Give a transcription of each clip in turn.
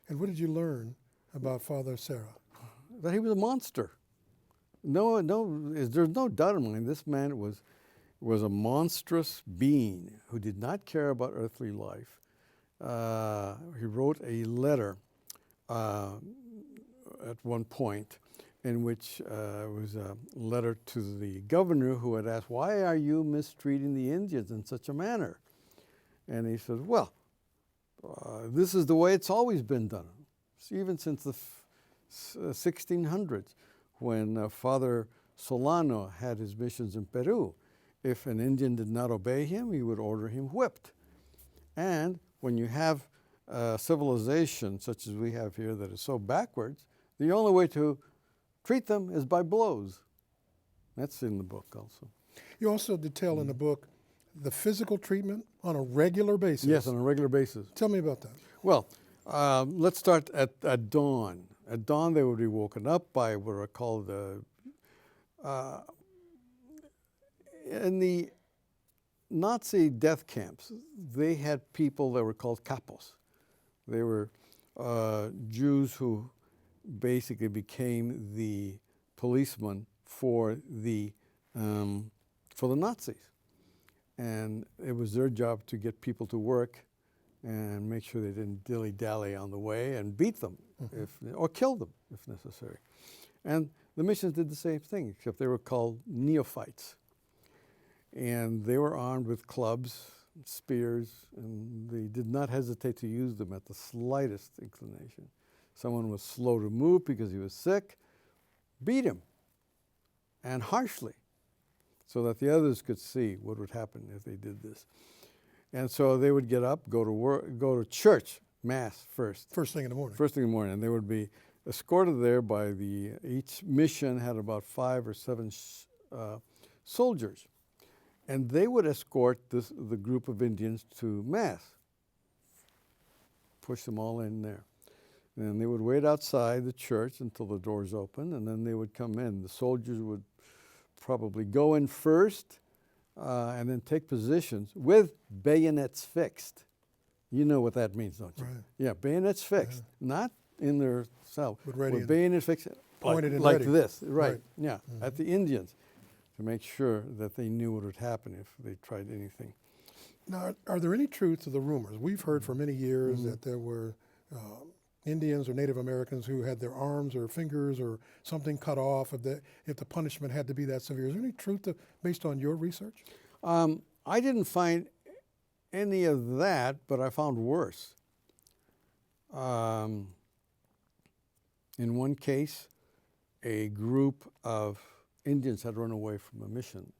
And what did you learn about Father Serra? That he was a monster. There's no doubt in my mind. This man was a monstrous being who did not care about earthly life. He wrote a letter at one point in which was a letter to the governor who had asked, "Why are you mistreating the Indians in such a manner?" And he said, "Well, this is the way it's always been done, even since the 1600s, when Father Solano had his missions in Peru. If an Indian did not obey him, he would order him whipped. And when you have a civilization such as we have here that is so backwards, the only way to treat them is by blows." That's in the book also. You also detail in the book the physical treatment on a regular basis. Yes, on a regular basis. Tell me about that. Well, let's start at dawn. At dawn, they would be woken up by what are called in the Nazi death camps, they had people that were called capos. They were Jews who basically became the policemen for the Nazis. And it was their job to get people to work and make sure they didn't dilly-dally on the way and beat them or kill them if necessary. And the missions did the same thing, except they were called neophytes. And they were armed with clubs, spears, and they did not hesitate to use them at the slightest inclination. Someone was slow to move because he was sick, beat him, and harshly, so that the others could see what would happen if they did this. And so they would get up, go to work, go to church, mass first. First thing in the morning. First thing in the morning, and they would be escorted there by each mission had about 5 or 7 soldiers. And they would escort the group of Indians to mass, push them all in there. And they would wait outside the church until the doors opened, and then they would come in. The soldiers would probably go in first and then take positions with bayonets fixed. You know what that means, don't you? Right. Yeah, bayonets fixed, not in their cell, but ready, with bayonets fixed, pointed and like ready. this, right? Yeah, at the Indians, to make sure that they knew what would happen if they tried anything. Now, are there any truth to the rumors? We've heard for many years that there were Indians or Native Americans who had their arms or fingers or something cut off if the punishment had to be that severe. Is there any truth based on your research? I didn't find any of that, but I found worse. In one case, a group of Indians had run away from a mission.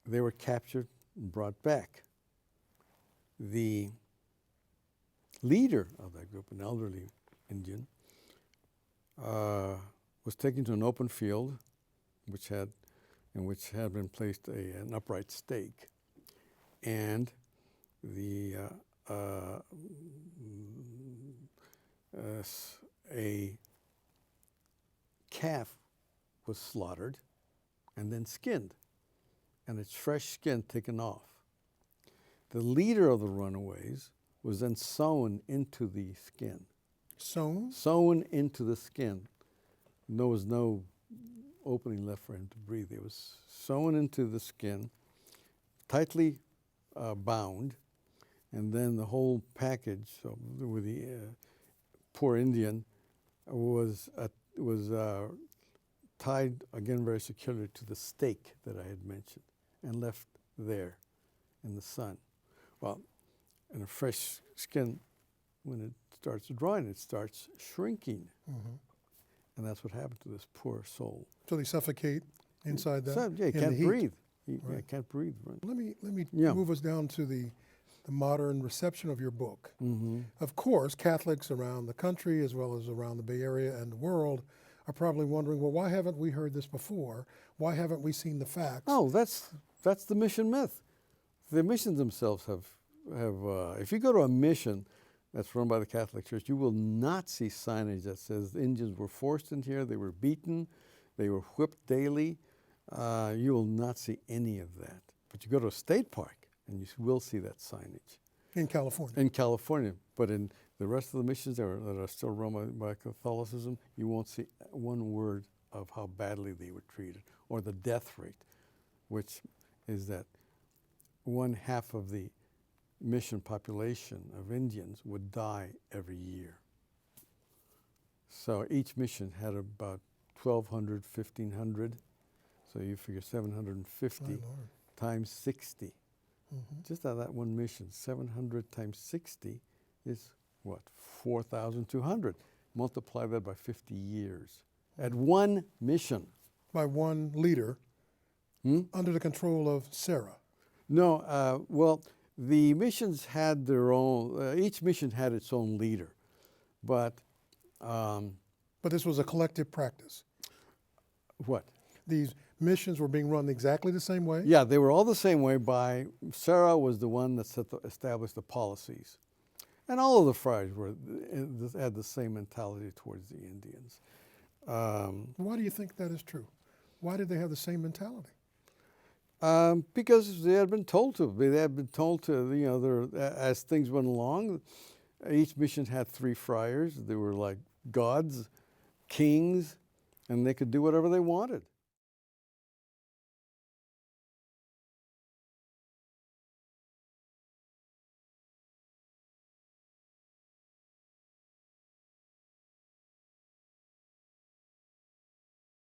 They were captured and brought back. The leader of that group, an elderly Indian, was taken to an open field in which had been placed an upright stake. And a calf was slaughtered and then skinned, and its fresh skin taken off. The leader of the runaways was then sewn into the skin. Sewn? Sewn into the skin. There was no opening left for him to breathe. It was sewn into the skin, tightly bound, and then the whole package with the poor Indian was tied again very securely to the stake that I had mentioned and left there in the sun. Well, and a fresh skin, when it starts drying, it starts shrinking. And that's what happened to this poor soul. So they suffocate inside that? Yeah, he can't breathe. He can't breathe. Let me move us down to the modern reception of your book. Of course, Catholics around the country, as well as around the Bay Area and the world, are probably wondering, well, why haven't we heard this before? Why haven't we seen the facts? Oh, that's the mission myth. The missions themselves have if you go to a mission that's run by the Catholic Church, you will not see signage that says the Indians were forced in here, they were beaten, they were whipped daily. You will not see any of that. But you go to a state park and you will see that signage. In California? In California, but in The rest of the missions that are still run by Catholicism, you won't see one word of how badly they were treated, or the death rate, which is that 1/2 of the mission population of Indians would die every year. So each mission had about 1,200, 1,500. So you figure 750 My Lord. times 60. Just out of that one mission, 700 times 60 is what? 4,200. Multiply that by 50 years. At one mission. By one leader under the control of Serra. No, well, the missions had their own, each mission had its own leader. But But this was a collective practice. what? These missions were being run exactly the same way? Yeah, they were all the same way. Serra was the one that established the policies. And all of the friars had the same mentality towards the Indians. Why do you think that is true? Why did they have the same mentality? Because they had been told to. They had been told to, as things went along, each mission had 3 friars. They were like gods, kings, and they could do whatever they wanted.